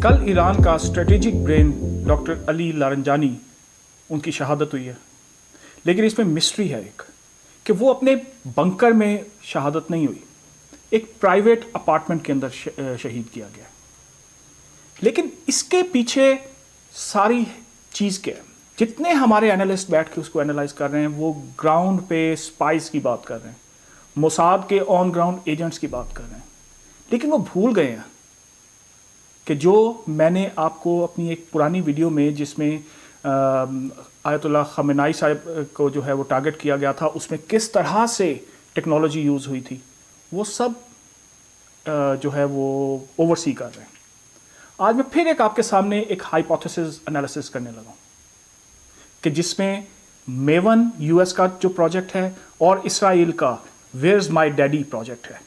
कल ईरान का strategic brain doctor Ali लारंजानी उनकी शहादत हुई है, लेकिन इसमें मिस्ट्री है एक कि वो अपने बंकर में शहादत नहीं हुई, एक प्राइवेट अपार्टमेंट के अंदर शहीद किया गया। लेकिन इसके पीछे सारी चीज़ क्या है? जितने हमारे एनालिस्ट बैठ के उसको एनालाइज कर रहे हैं वो ग्राउंड पे स्पाइस की बात कर रहे हैं, मोसाद के ऑन ग्राउंड एजेंट्स की बात कर रहे हैं, लेकिन वो भूल गए हैं कि जो मैंने आपको अपनी एक पुरानी वीडियो में जिसमें आयतुल्लाह खमेनाई साहब को जो है वो टारगेट किया गया था, उसमें किस तरह से टेक्नोलॉजी यूज़ हुई थी, वो सब जो है वो ओवरसी कर रहे हैं। आज मैं फिर एक आपके सामने एक हाइपोथेसिस एनालिसिस करने लगा कि जिसमें मेवन यूएस का जो प्रोजेक्ट है और इसराइल का वेयर्स माय डैडी प्रोजेक्ट है,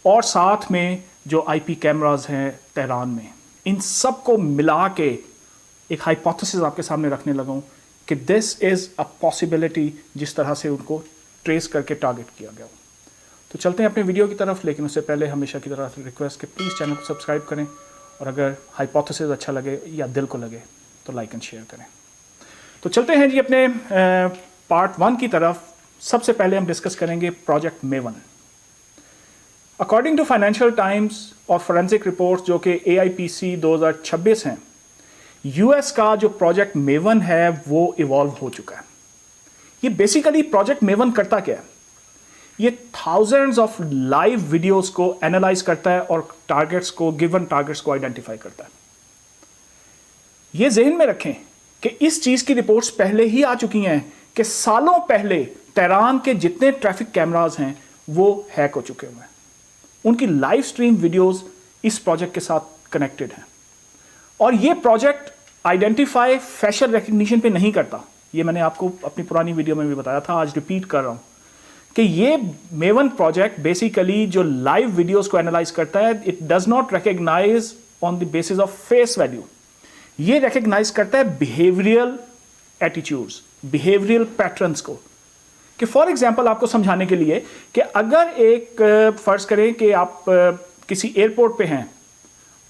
और साथ में जो आईपी कैमराज हैं तेहरान में, इन सब को मिला के एक हाइपोथेसिस आपके सामने रखने लगा हूँ कि दिस इज़ अ पॉसिबिलिटी जिस तरह से उनको ट्रेस करके टारगेट किया गया। तो चलते हैं अपने वीडियो की तरफ, लेकिन उससे पहले हमेशा की तरह रिक्वेस्ट कि प्लीज़ चैनल को सब्सक्राइब करें, और अगर हाइपोथेसिस अच्छा लगे या दिल को लगे तो लाइक एंड शेयर करें। तो चलते हैं जी अपने पार्ट 1 की तरफ। सबसे पहले हम डिस्कस करेंगे project Maven. According to Financial Times और फोरेंसिक रिपोर्ट्स जो कि AIPC 2026 हैं, यूएस का जो प्रोजेक्ट मेवन है वो इवॉल्व हो चुका है। ये बेसिकली प्रोजेक्ट मेवन करता क्या है? ये थाउजेंड्स ऑफ लाइव वीडियोस को एनालाइज करता है और टारगेट्स को, गिवन टारगेट्स को आइडेंटिफाई करता है। ये ज़हन में रखें कि इस चीज़ की रिपोर्ट्स पहले ही आ चुकी हैं कि सालों पहले तेहरान के जितने ट्रैफिक कैमराज हैं वो हैक हो चुके हुए हैं। उनकी लाइव स्ट्रीम वीडियोस इस प्रोजेक्ट के साथ कनेक्टेड हैं, और ये प्रोजेक्ट आइडेंटिफाई फेशियल रिकग्निशन पे नहीं करता। ये मैंने आपको अपनी पुरानी वीडियो में भी बताया था, आज रिपीट कर रहा हूँ कि ये मेवन प्रोजेक्ट बेसिकली जो लाइव वीडियोस को एनालाइज करता है, it does not recognise on the basis of face value, ये रिकग्नाइज करता है बिहेवियरल एटीट्यूड्स, बिहेवियरल पैटर्न्स को। कि फॉर एग्जांपल आपको समझाने के लिए कि अगर एक फर्ज करें कि आप किसी एयरपोर्ट पे हैं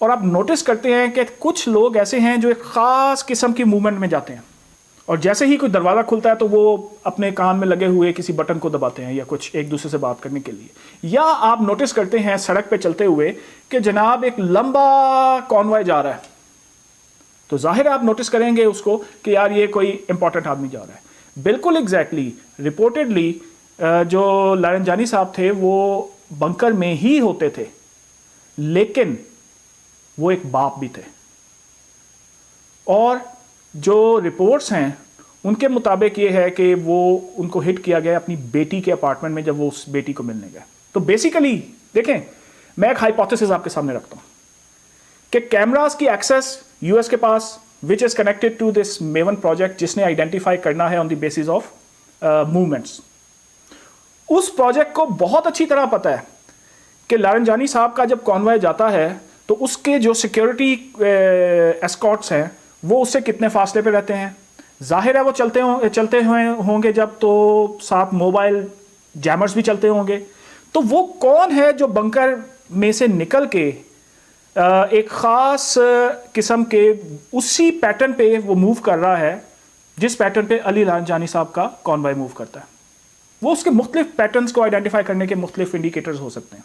और आप नोटिस करते हैं कि कुछ लोग ऐसे हैं जो एक ख़ास किस्म की मूवमेंट में जाते हैं, और जैसे ही कोई दरवाज़ा खुलता है तो वो अपने कान में लगे हुए किसी बटन को दबाते हैं या कुछ एक दूसरे से बात करने के लिए। या आप नोटिस करते हैं सड़क पे चलते हुए कि जनाब एक लंबा कॉन्वॉय जा रहा है, तो जाहिर है आप नोटिस करेंगे उसको कि यार ये कोई इंपॉर्टेंट आदमी जा रहा है। बिल्कुल एग्जैक्टली रिपोर्टेडली जो लारंजानी साहब थे वो बंकर में ही होते थे, लेकिन वो एक बाप भी थे, और जो रिपोर्ट्स हैं उनके मुताबिक ये है कि वो उनको हिट किया गया अपनी बेटी के अपार्टमेंट में जब वो उस बेटी को मिलने गए। तो बेसिकली देखें, मैं एक हाइपोथेसिस आपके सामने रखता हूं कि कैमरास की एक्सेस यूएस के पास, which is connected to this Maven project, जिसने आइडेंटिफाई करना है on the basis of movements. उस प्रोजेक्ट को बहुत अच्छी तरह पता है कि लारंजानी साहब का जब कॉन्वॉय जाता है तो उसके जो सिक्योरिटी एस्कॉर्ट्स हैं वो उससे कितने फासले पे रहते हैं। जाहिर है वो चलते हुए होंगे जब, तो साथ मोबाइल जैमर्स भी चलते होंगे। तो वो कौन है जो बंकर में से निकल के एक ख़ास किस्म के उसी पैटर्न पे वो मूव कर रहा है जिस पैटर्न पे अली लारंजानी साहब का कॉन्वॉय मूव करता है। वो उसके मुख्तलिफ पैटर्न्स को आइडेंटिफाई करने के मुख्तलिफ इंडिकेटर्स हो सकते हैं,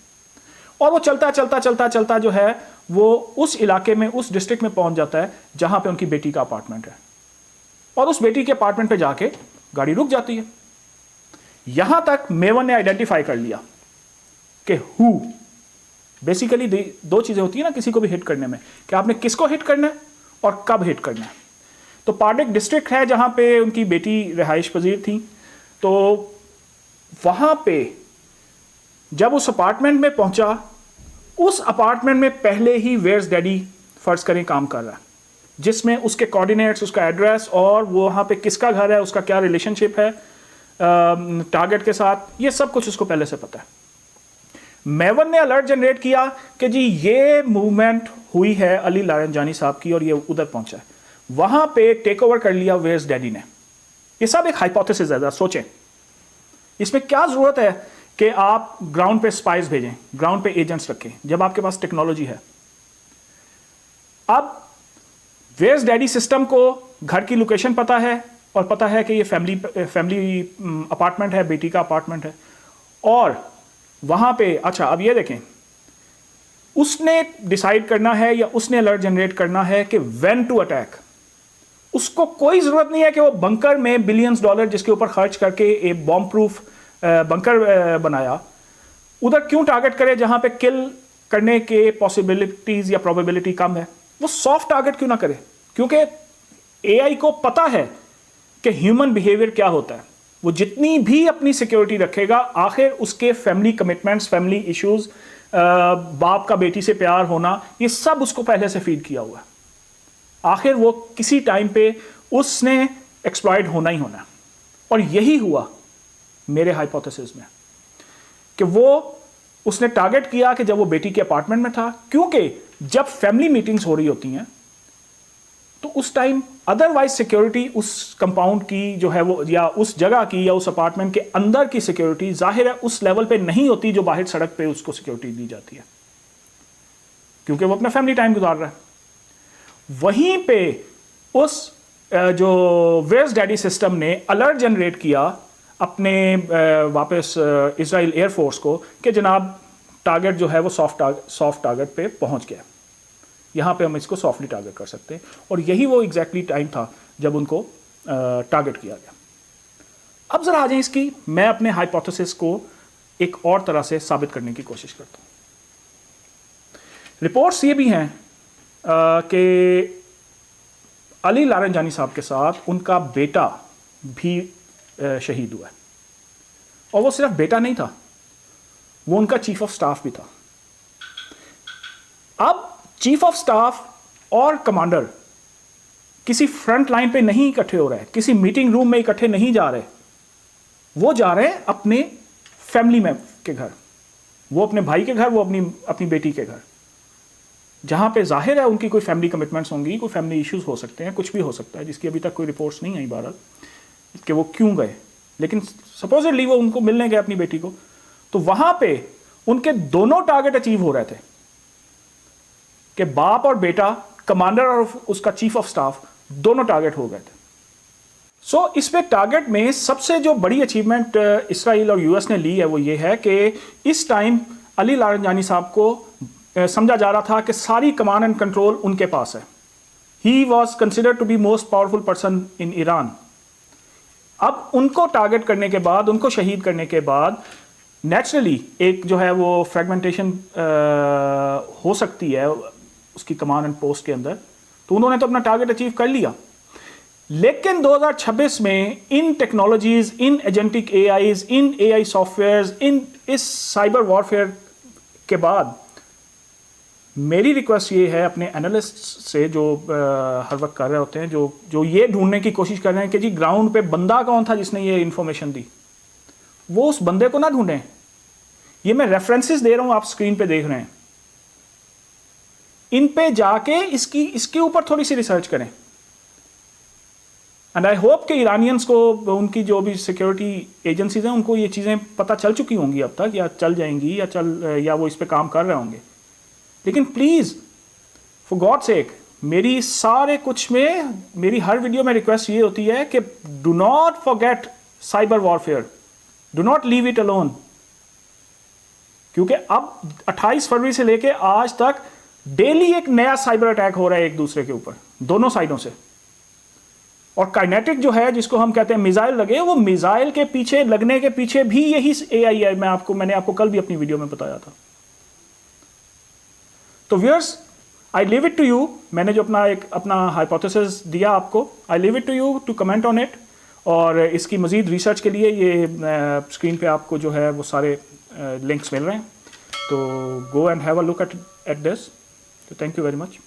और वो चलता जो है वो उस इलाके में, उस डिस्ट्रिक्ट में पहुंच जाता है जहां पे उनकी बेटी का अपार्टमेंट है, और उस बेटी के अपार्टमेंट पे जाके गाड़ी रुक जाती है। यहां तक मेवन ने आइडेंटिफाई कर लिया कि हु बेसिकली दो चीजें होती है ना किसी को भी हिट करने में, कि आपने किसको हिट करना है और कब हिट करना है। तो पार्डेक डिस्ट्रिक्ट है जहां पे उनकी बेटी रिहाइश पजीर थी, तो वहां पे जब उस अपार्टमेंट में पहुंचा, उस अपार्टमेंट में पहले ही वेयर्स डैडी फर्ज करें काम कर रहा है, जिसमें उसके कोऑर्डिनेट्स, उसका एड्रेस और वो वहाँ पे किसका घर है, उसका क्या रिलेशनशिप है टारगेट के साथ, ये सब कुछ उसको पहले से पता है। मेवन ने अलर्ट जनरेट किया कि जी ये मूवमेंट हुई है अली लारंजानी साहब की और ये उधर पहुंचा है, वहां पे टेक ओवर कर लिया वेयर्स डैडी ने। ये सब एक हाइपोथेसिस है, सोचें इसमें क्या जरूरत है कि आप ग्राउंड पे स्पाइस भेजें, ग्राउंड पे एजेंट्स रखें, जब आपके पास टेक्नोलॉजी है। اب ویئرز ڈیڈی سسٹم کو گھر کی لوکیشن پتہ ہے اور پتہ ہے کہ یہ فیملی اپارٹمنٹ ہے, بیٹی کا اپارٹمنٹ ہے, اور وہاں پہ اچھا اب یہ دیکھیں اس نے ڈیسائیڈ کرنا ہے یا اس نے الرٹ جنریٹ کرنا ہے کہ وین ٹو اٹیک. اس کو کوئی ضرورت نہیں ہے کہ وہ بنکر میں بلینز ڈالر جس کے اوپر خرچ کر کے ایک بام پروف بنکر بنایا, ادھر کیوں ٹارگٹ کرے جہاں پہ کل کرنے کے پاسبلٹیز یا پروبیبلٹی کم ہے. وہ سافٹ ٹارگٹ کیوں نہ کرے, کیونکہ اے آئی کو پتا ہے کہ ہیومن بیہیویئر کیا ہوتا ہے. وہ جتنی بھی اپنی سیکیورٹی رکھے گا آخر اس کے فیملی کمٹمنٹس, فیملی ایشوز, باپ کا بیٹی سے پیار ہونا, یہ سب اس کو پہلے سے فیڈ کیا ہوا ہے. آخر وہ کسی ٹائم پہ اس نے ایکسپلائٹ ہونا ہی ہونا. اور یہی ہوا میرے ہائپوتھیسس میں کہ وہ اس نے ٹارگٹ کیا کہ جب وہ بیٹی کے اپارٹمنٹ میں تھا, کیونکہ جب فیملی میٹنگز ہو رہی ہوتی ہیں تو اس ٹائم ادروائز سیکیورٹی اس کمپاؤنڈ کی جو ہے وہ, یا اس جگہ کی یا اس اپارٹمنٹ کے اندر کی سیکیورٹی ظاہر ہے اس لیول پہ نہیں ہوتی جو باہر سڑک پہ اس کو سیکیورٹی دی جاتی ہے, کیونکہ وہ اپنا فیملی ٹائم گزار رہا ہے. وہیں پہ اس جو ویئرز ڈیڈی سسٹم نے الرٹ جنریٹ کیا اپنے واپس اسرائیل ایئر فورس کو کہ جناب ٹارگٹ جو ہے وہ سافٹ ٹارگٹ پہ پہنچ گیا, یہاں پہ ہم اس کو سافٹلی ٹارگٹ کر سکتے ہیں. اور یہی وہ ایگزیکٹلی ٹائم تھا جب ان کو ٹارگٹ کیا گیا. اب ذرا آ جائیں اس کی, میں اپنے ہائپوتھیسس کو ایک اور طرح سے ثابت کرنے کی کوشش کرتا ہوں. رپورٹس یہ بھی ہیں کہ علی لارنجانی صاحب کے ساتھ ان کا بیٹا بھی شہید ہوا ہے, اور وہ صرف بیٹا نہیں تھا, وہ ان کا چیف آف سٹاف بھی تھا. اب چیف آف سٹاف اور کمانڈر کسی فرنٹ لائن پہ نہیں اکٹھے ہو رہے, کسی میٹنگ روم میں اکٹھے نہیں جا رہے, وہ جا رہے ہیں اپنے فیملی میں کے گھر, وہ اپنے بھائی کے گھر, وہ اپنی بیٹی کے گھر, جہاں پہ ظاہر ہے ان کی کوئی فیملی کمٹمنٹس ہوں گی, کوئی فیملی ایشوز ہو سکتے ہیں, کچھ بھی ہو سکتا ہے جس کی ابھی تک کوئی رپورٹس نہیں آئی بہرحال کہ وہ کیوں گئے, لیکن سپوزڈلی وہ ان کو ملنے گئے اپنی بیٹی کو. تو وہاں پہ ان کے دونوں ٹارگٹ اچیو ہو رہے تھے کہ باپ اور بیٹا, کمانڈر اور اس کا چیف آف سٹاف, دونوں ٹارگٹ ہو گئے تھے. سو اس پہ ٹارگٹ میں سب سے جو بڑی اچیومنٹ اسرائیل اور یو ایس نے لی ہے وہ یہ ہے کہ اس ٹائم علی لارنجانی صاحب کو سمجھا جا رہا تھا کہ ساری کمانڈ اینڈ کنٹرول ان کے پاس ہے. He was considered to be most powerful person in Iran. اب ان کو ٹارگٹ کرنے کے بعد, ان کو شہید کرنے کے بعد نیچرلی ایک جو ہے وہ فریگمنٹیشن ہو سکتی ہے اس کی کمانڈ اینڈ پوسٹ کے اندر, تو انہوں نے تو اپنا ٹارگٹ اچیو کر لیا. لیکن 2026 میں ان ٹیکنالوجیز, ان ایجنٹک اے آئیز, ان اے آئی سافٹ ویئرز, اس سائبر وارفیئر کے بعد میری ریکویسٹ یہ ہے اپنے انالسٹ سے جو ہر وقت کر رہے ہوتے ہیں, جو یہ ڈھونڈنے کی کوشش کر رہے ہیں کہ جی گراؤنڈ پہ بندہ کون تھا جس نے یہ انفارمیشن دی, وہ اس بندے کو نہ ڈھونڈیں. یہ میں ریفرنسز دے رہا ہوں, آپ اسکرین پہ دیکھ رہے ہیں, ان پہ جا کے اس کے اوپر تھوڑی سی ریسرچ کریں. اینڈ آئی ہوپ کہ ایرانینس کو, ان کی جو بھی سیکیورٹی ایجنسیز ہیں, ان کو یہ چیزیں پتہ چل چکی ہوں گی اب تک, یا چل جائیں گی, یا وہ اس پہ کام کر رہے ہوں گے. لیکن پلیز فار گاڈ سیک, میری سارے کچھ میں, میری ہر ویڈیو میں ریکویسٹ یہ ہوتی ہے کہ do not forget cyber warfare, do not leave it alone. کیونکہ اب 28 فروری سے لے کے آج تک ڈیلی ایک نیا سائبر اٹیک ہو رہا ہے ایک دوسرے کے اوپر, دونوں سائڈوں سے. اور کائنیٹک جو ہے جس کو ہم کہتے ہیں میزائل لگے, وہ میزائل کے پیچھے لگنے کے پیچھے بھی یہی اے آئی ہے. میں نے آپ کو کل بھی اپنی ویڈیو میں بتایا تھا. تو viewers, I leave it to you. میں نے جو اپنا ہائپوتھیسس دیا آپ کو, I leave it to you to comment on it. اور اس کی مزید ریسرچ کے لیے یہ اسکرین پہ آپ کو جو ہے وہ سارے لنکس مل رہے ہیں, تو go and have a look at this. تو تھینک یو ویری مچ.